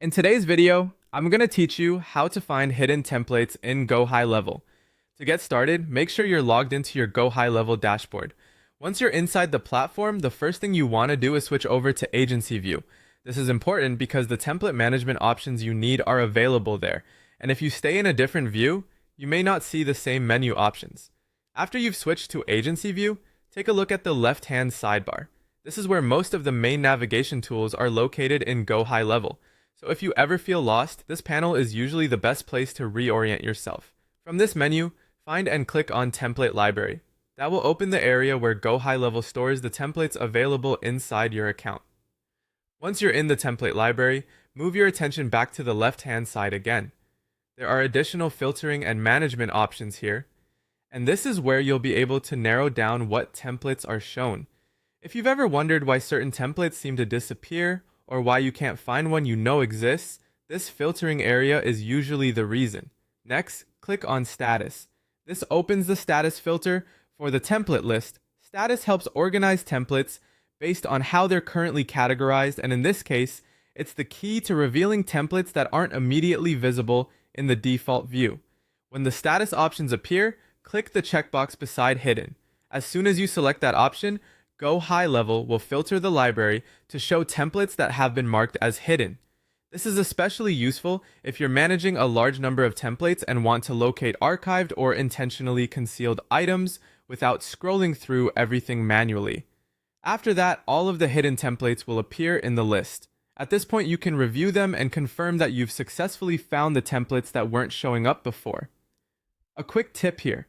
In today's video, I'm going to teach you how to find hidden templates in Gohighlevel. To get started, make sure you're logged into your Gohighlevel dashboard. Once you're inside the platform, the first thing you want to do is switch over to Agency View. This is important because the template management options you need are available there, and if you stay in a different view, you may not see the same menu options. After you've switched to Agency View, take a look at the left-hand sidebar. This is where most of the main navigation tools are located in Gohighlevel. So if you ever feel lost, this panel is usually the best place to reorient yourself. From this menu, find and click on Template Library. That will open the area where Gohighlevel stores the templates available inside your account. Once you're in the template library, move your attention back to the left-hand side again. There are additional filtering and management options here, and this is where you'll be able to narrow down what templates are shown. If you've ever wondered why certain templates seem to disappear, or why you can't find one you know exists, this filtering area is usually the reason. Next, click on Status. This opens the status filter for the template list. Status helps organize templates based on how they're currently categorized, and in this case, it's the key to revealing templates that aren't immediately visible in the default view. When the status options appear, click the checkbox beside Hidden. As soon as you select that option, Gohighlevel will filter the library to show templates that have been marked as hidden. This is especially useful if you're managing a large number of templates and want to locate archived or intentionally concealed items without scrolling through everything manually. After that, all of the hidden templates will appear in the list. At this point, you can review them and confirm that you've successfully found the templates that weren't showing up before. A quick tip here.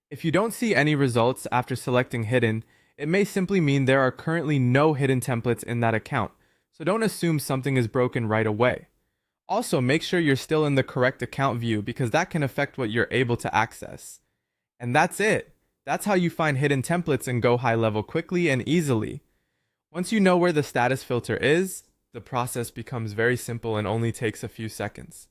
If you don't see any results after selecting hidden, it may simply mean there are currently no hidden templates in that account, so don't assume something is broken right away. Also, make sure you're still in the correct account view because that can affect what you're able to access. And that's it. That's how you find hidden templates in Gohighlevel quickly and easily. Once you know where the status filter is, the process becomes very simple and only takes a few seconds.